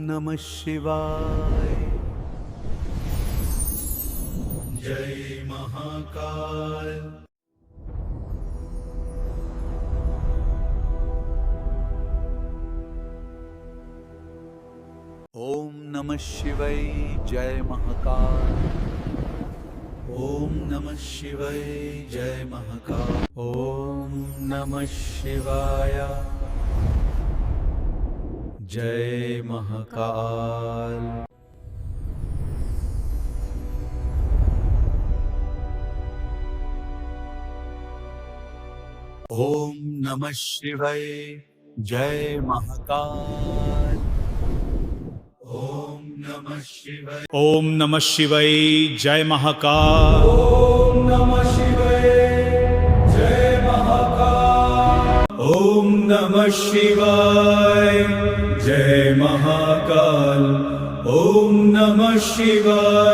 नमः शिवाय। जय महाकाल। ओम नमः शिवाय। जय महाकाल। ओम नमः शिवाय। जय महाकाल। ओम नमः शिवाय। जय महाकाल। ओम नमः शिवाय। जय महाकाल। ओम नमः शिवाय। ओम नमः शिवाय। जय महाकाल। ओम नमः शिवाय। जय महाकाल। ओम नमः शिवाय। जय महाकाल। ओम नमः शिवाय।